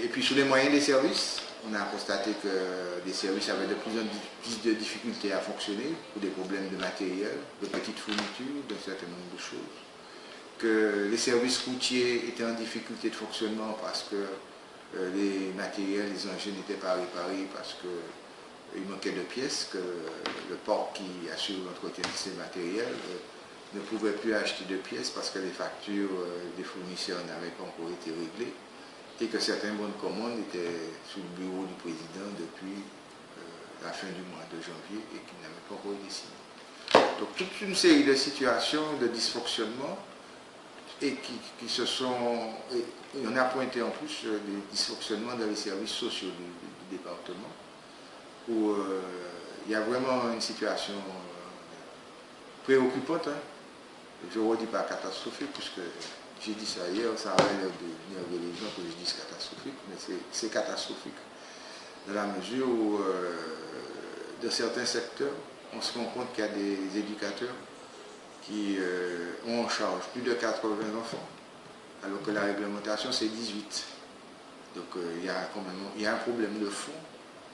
Et puis sur les moyens des services, on a constaté que les services avaient de plus en plus de difficultés à fonctionner pour des problèmes de matériel, de petites fournitures, d'un certain nombre de choses. Que les services routiers étaient en difficulté de fonctionnement parce que les matériels, les engins n'étaient pas réparés parce qu'il manquait de pièces, que le port qui assure l'entretien de ces matériels ne pouvait plus acheter de pièces parce que les factures des fournisseurs n'avaient pas encore été réglées et que certains bons de commande étaient sous le bureau du président depuis la fin du mois de janvier et qu'ils n'avaient pas encore été signés. Donc toute une série de situations de dysfonctionnement et qui se sont... Et on a pointé en plus des dysfonctionnements dans les services sociaux du département où il y a vraiment une situation préoccupante. Hein. Je ne redis pas catastrophique, puisque j'ai dit ça hier, ça avait l'air de nerver les gens que je dise catastrophique, mais c'est catastrophique. Dans la mesure où, dans certains secteurs, on se rend compte qu'il y a des éducateurs qui ont en charge plus de 80 enfants, alors que la réglementation c'est 18. Donc il y a un problème de fond,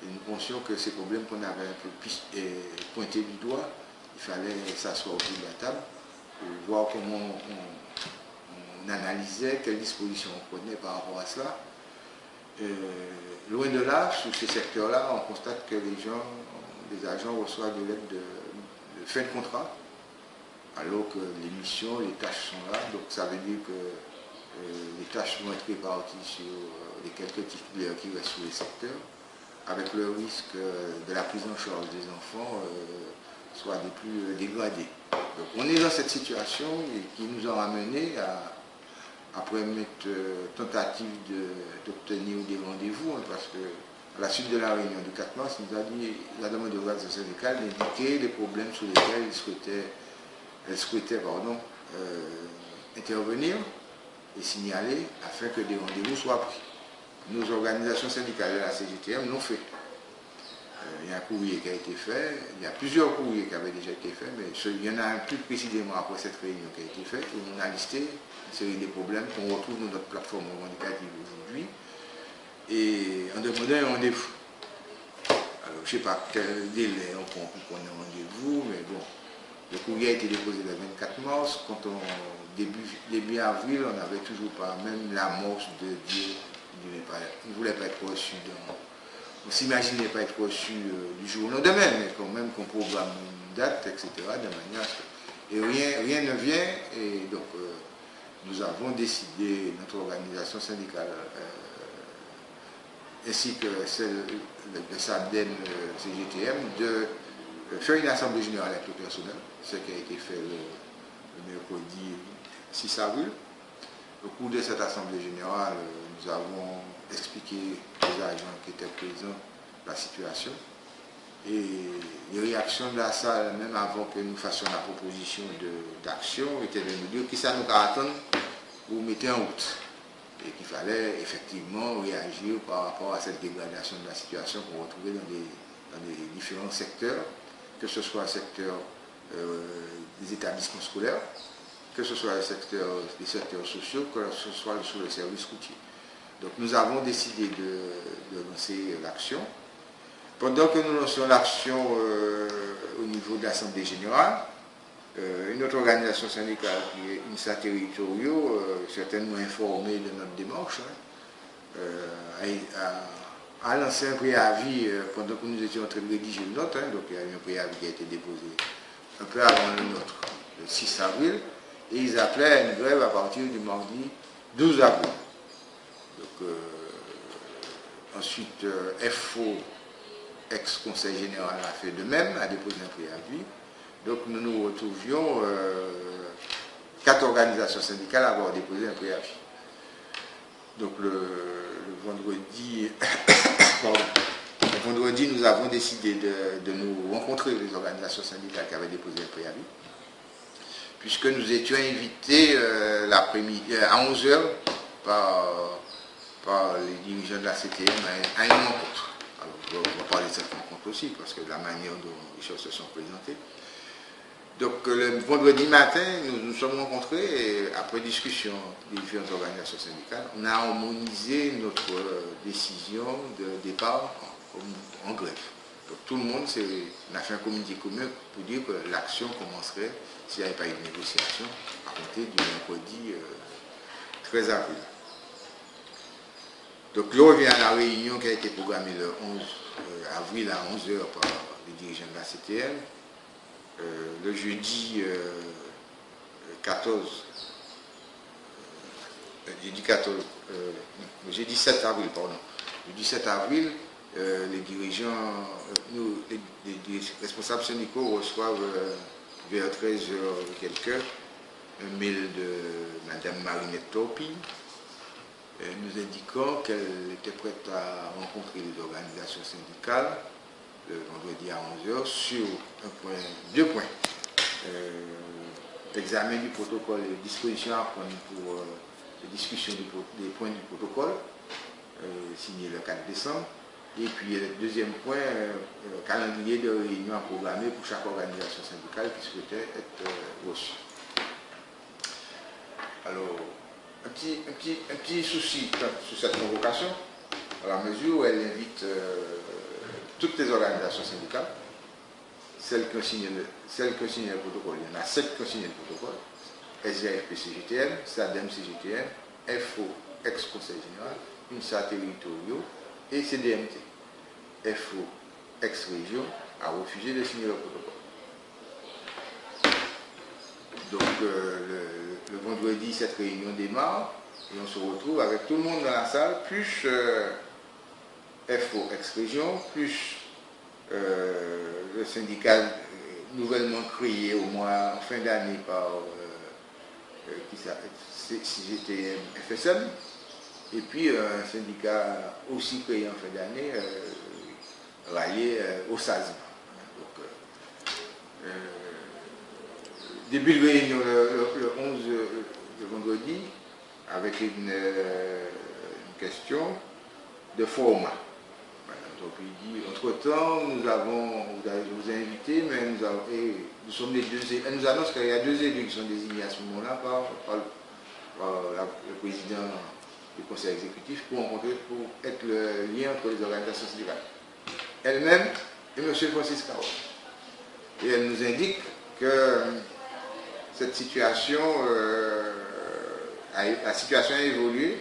et nous pensions que ces problèmes qu'on avait un peu pointés du doigt, il fallait s'asseoir autour de la table, pour voir comment on analysait, quelles dispositions on prenait par rapport à cela. Loin de là, sur ces secteurs-là, on constate que les agents reçoivent de l'aide de fin de contrat, alors que les missions, les tâches sont là. Donc ça veut dire que les tâches vont être réparties sur les quelques titulaires qui restent sur les secteurs, avec le risque de la prise en charge des enfants soit des plus dégradés. Donc on est dans cette situation qui nous a amené après mettre tentative d'obtenir des rendez-vous, hein, parce que à la suite de la réunion du 4 mars, il nous a dit, la demande de l'organisation syndicale d'indiquer les problèmes sur lesquels elle souhaitait intervenir et signaler afin que des rendez-vous soient pris. Nos organisations syndicales de la CGTM l'ont fait. Il y a un courrier qui a été fait, il y a plusieurs courriers qui avaient déjà été faits, mais il y en a un plus précisément après cette réunion qui a été faite, où on a listé une série de problèmes qu'on retrouve dans notre plateforme revendicative aujourd'hui, et en demandant un rendez-vous. Alors je ne sais pas quel délai on prend pour prendre un rendez-vous, mais bon, le courrier a été déposé le 24 mars, quand début avril, on n'avait toujours pas même l'amorce de dire il ne voulait pas être reçu on ne s'imaginait pas être reçu du jour au lendemain, mais quand même qu'on programme une date, etc., de manière à ce que... Et rien ne vient, et donc nous avons décidé, notre organisation syndicale, ainsi que celle de SADEN CGTM, de faire une assemblée générale avec le personnel, ce qui a été fait le mercredi 6 avril. Au cours de cette assemblée générale, nous avons expliqué aux agents qui étaient présents la situation et les réactions de la salle, même avant que nous fassions la proposition d'action, étaient de nous dire que ça nous attend pour mettre en route et qu'il fallait effectivement réagir par rapport à cette dégradation de la situation qu'on retrouvait dans les différents secteurs, que ce soit le secteur des établissements scolaires, que ce soit les secteurs sociaux, que ce soit sur le service routier. Donc nous avons décidé de lancer l'action. Pendant que nous lançons l'action au niveau de l'Assemblée générale, une autre organisation syndicale qui est INSA Territoriaux, certainement informée de notre démarche, a lancé un préavis pendant que nous étions en train de rédiger le nôtre. Donc il y a eu un préavis qui a été déposé un peu avant le nôtre, le 6 avril, et ils appelaient à une grève à partir du mardi 12 avril. Donc, ensuite, FO, ex-conseil général, a fait de même, a déposé un préavis. Donc nous nous retrouvions 4 organisations syndicales à avoir déposé un préavis. Donc le vendredi, nous avons décidé de nous rencontrer, les organisations syndicales qui avaient déposé un préavis, puisque nous étions invités l'après-midi à 11h par les dirigeants de la CTM à une rencontre. Alors, on va parler de cette rencontre aussi, parce que la manière dont les choses se sont présentées. Donc le vendredi matin, nous nous sommes rencontrés et après discussion des différentes organisations syndicales, on a harmonisé notre décision de départ en grève. Donc tout le monde on a fait un communiqué commun pour dire que l'action commencerait s'il n'y avait pas eu de négociation à compter du mercredi 13 avril. Donc là, on revient à la réunion qui a été programmée le 11 avril à 11h par les dirigeants de la CTM. Le jeudi 7 avril, pardon. Le 17 avril, les dirigeants, les responsables syndicaux reçoivent vers 13h quelques un mail de Mme Marinette Torpille nous indiquant qu'elle était prête à rencontrer les organisations syndicales le vendredi à 11h sur deux points. L'examen du protocole et les dispositions à prendre pour la discussion des points du protocole signé le 4 décembre. Et puis le deuxième point, calendrier de réunion à programmer pour chaque organisation syndicale qui souhaitait être reçue. Alors, un petit souci sur cette convocation, à la mesure où elle invite toutes les organisations syndicales, celles qui ont signé le protocole, il y en a 7 qui ont signé le protocole, SGFP-CGTN, SADEM-CGTN, FO, ex-Conseil général, UNSA territoriaux et CDMT. FO, ex-région, a refusé de signer le protocole. Donc le vendredi, cette réunion démarre et on se retrouve avec tout le monde dans la salle, plus FO ex-région, plus le syndicat nouvellement créé au mois en fin d'année par CGTM FSM, et puis un syndicat aussi créé en fin d'année, rallié au SASM. Début de réunion le 11, le vendredi, avec une question de format. Donc il dit, entre-temps, je vous ai invité, mais nous sommes les deux, elle nous annonce qu'il y a 2 élus qui sont désignés à ce moment-là par le président du conseil exécutif pour être le lien entre les organisations syndicales. Elle-même et M. Francis Caron. Et elle nous indique que cette situation, la situation a évolué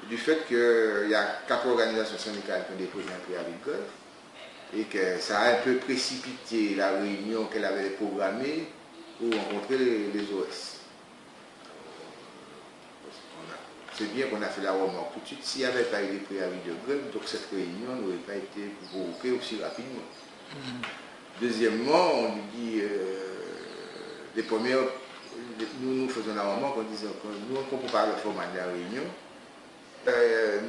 du fait qu'il y a 4 organisations syndicales qui ont déposé un préavis de grève et que ça a un peu précipité la réunion qu'elle avait programmée pour rencontrer les OS. C'est bien qu'on a fait la remarque tout de suite. S'il n'y avait pas eu de préavis de grève, donc cette réunion n'aurait pas été provoquée aussi rapidement. Deuxièmement, on lui dit, nous faisons la remarque en disant que nous, on ne comprend pas le format de la réunion.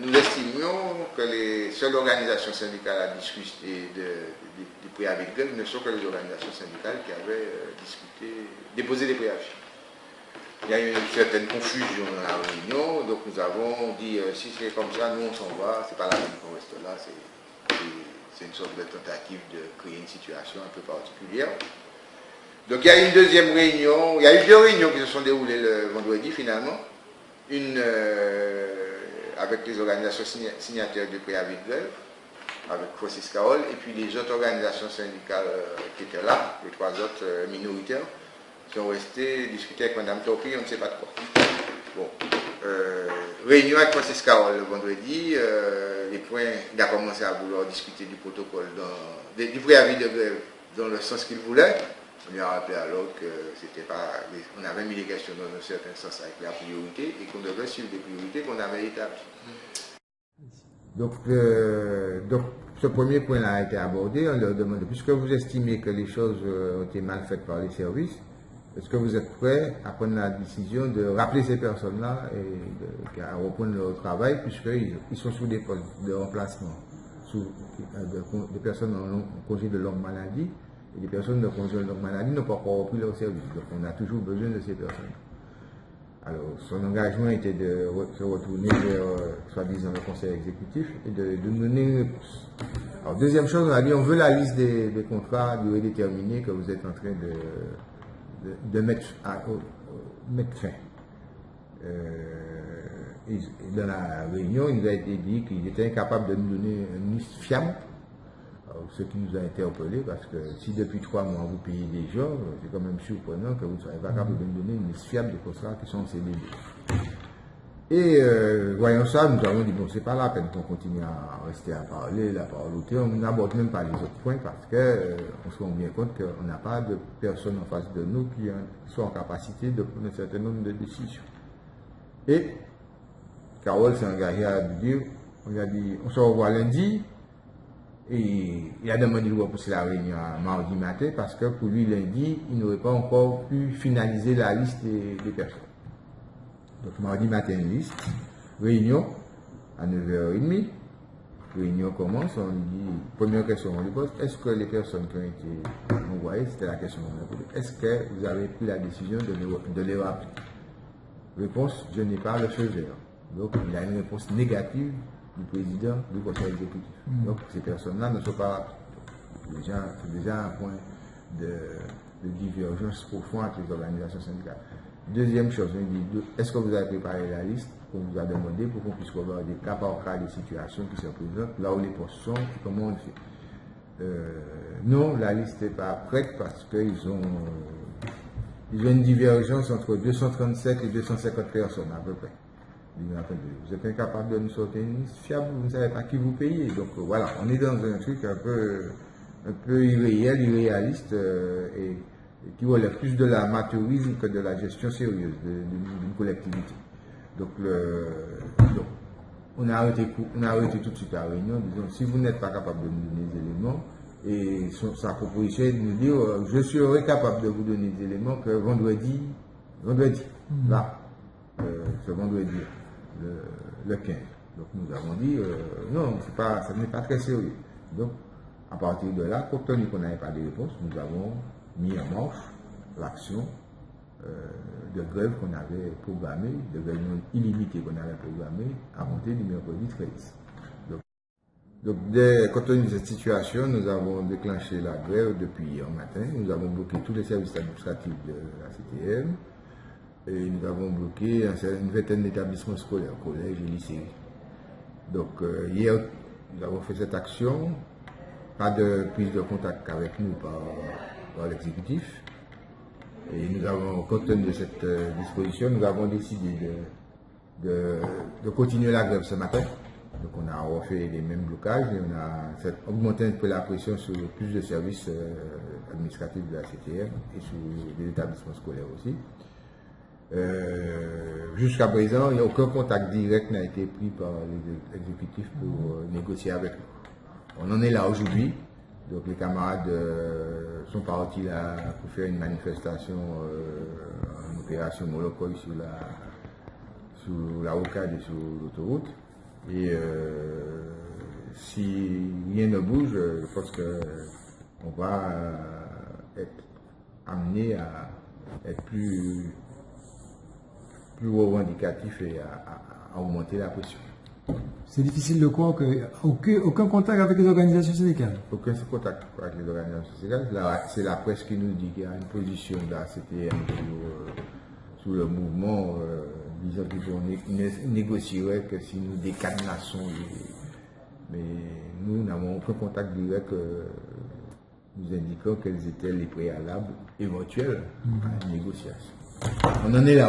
Nous estimions que les seules organisations syndicales à discuter du préavis de grève ne sont que les organisations syndicales qui avaient déposé des préavis. Il y a eu une certaine confusion dans la réunion, donc nous avons dit si c'est comme ça, nous on s'en va, c'est pas la peine qu'on reste là, c'est une sorte de tentative de créer une situation un peu particulière. Donc il y a eu une deuxième réunion, il y a eu 2 réunions qui se sont déroulées le vendredi finalement, une avec les organisations signataires du préavis de grève, avec Francis Caron, et puis les autres organisations syndicales qui étaient là, les 3 autres minoritaires, sont restés discuter avec Mme Torpille, on ne sait pas de quoi. Bon, réunion avec Francis Caron le vendredi, les points, il a commencé à vouloir discuter du protocole, du préavis de grève dans le sens qu'il voulait. On lui a rappelé alors que c'était pas, on avait mis les questions dans un certain sens avec la priorité et qu'on devait suivre des priorités qu'on avait établies. Donc ce premier point-là a été abordé. On leur demande, puisque vous estimez que les choses ont été mal faites par les services, est-ce que vous êtes prêts à prendre la décision de rappeler ces personnes-là et à reprendre leur travail, puisqu'ils sont sous des postes de remplacement, des personnes en congé de longue maladie, et les personnes de congé de longue maladie n'ont pas encore repris leur service. Donc on a toujours besoin de ces personnes. Alors son engagement était de se retourner vers, soi-disant, le conseil exécutif et de nous donner une réponse. Alors deuxième chose, on a dit on veut la liste des contrats durée déterminée que vous êtes en train de mettre fin. Dans la réunion, il nous a été dit qu'il était incapable de nous donner une liste fiable, ce qui nous a interpellés, parce que si depuis 3 mois vous payez des gens, c'est quand même surprenant que vous ne soyez pas capable de nous donner une liste fiable de contrats qui sont en CDD. Et voyant ça, nous avons dit, bon, c'est pas la peine qu'on continue à rester à parler, la parole au thé, on n'aborde même pas les autres points parce que on se rend bien compte qu'on n'a pas de personnes en face de nous qui sont en capacité de prendre un certain nombre de décisions. Et Carole s'est engagé à dire, on a dit, on se revoit lundi, et il a demandé de repousser la réunion à mardi matin parce que pour lui, lundi, il n'aurait pas encore pu finaliser la liste des personnes. Donc mardi matin, liste, réunion à 9h30, réunion commence, on lui dit, première question on lui pose, est-ce que les personnes qui ont été envoyées, c'était la question qu'on a posée, est-ce que vous avez pris la décision de les rappeler? Réponse, je n'ai pas le feu vert. Donc il y a une réponse négative du président du conseil exécutif. Donc ces personnes-là ne sont pas rappelées. C'est déjà un point de divergence profonde entre les organisations syndicales. Deuxième chose, on dit, est-ce que vous avez préparé la liste qu'on vous a demandé pour qu'on puisse regarder cas par cas des situations qui se présentent, là où les postes sont et comment on le fait? Non, la liste n'est pas prête parce qu'ils ont une divergence entre 237 et 250 personnes à peu près. Vous êtes incapable de nous sortir une liste fiable, vous ne savez pas qui vous payez. Donc voilà, on est dans un truc un peu irréel, irréaliste et qui relève plus de l'amateurisme que de la gestion sérieuse d'une collectivité. Donc, on a arrêté tout de suite la réunion, disons, si vous n'êtes pas capable de nous donner des éléments, et sa proposition est de nous dire, je serai capable de vous donner des éléments que vendredi, là, ce vendredi, le 15. Donc nous avons dit, non, ça n'est pas très sérieux. Donc, à partir de là, compte tenu qu'on n'avait pas de réponse, nous avons mis en marche l'action de grève qu'on avait programmée, de réunion illimitée qu'on avait programmée à compter du mercredi 13. Donc, compte tenu de cette situation, nous avons déclenché la grève depuis hier matin. Nous avons bloqué tous les services administratifs de la CTM et nous avons bloqué une vingtaine d'établissements scolaires, collèges et lycées. Donc, hier, nous avons fait cette action. Pas de prise de contact avec nous par l'exécutif. Et nous avons, compte tenu de cette disposition, nous avons décidé de continuer la grève ce matin. Donc on a refait les mêmes blocages et on a augmenté un peu la pression sur plus de services administratifs de la CTM et sur les établissements scolaires aussi. Jusqu'à présent, il n'y a aucun contact direct n'a été pris par l'exécutif pour négocier avec nous. On en est là aujourd'hui. Donc les camarades sont partis là pour faire une manifestation en opération Molokoi sur la rocade et sur l'autoroute. Et si rien ne bouge, je pense qu'on va être amené à être plus revendicatif et à augmenter la pression. C'est difficile de croire qu'aucun contact avec les organisations syndicales. Aucun contact avec les organisations syndicales. C'est la presse qui nous dit qu'il y a une position de la CTM sur le mouvement, disant qu'ils négocieraient que si nous décadenassons. Mais nous n'avons aucun contact direct nous indiquant quels étaient les préalables éventuels à une négociation. On en est là.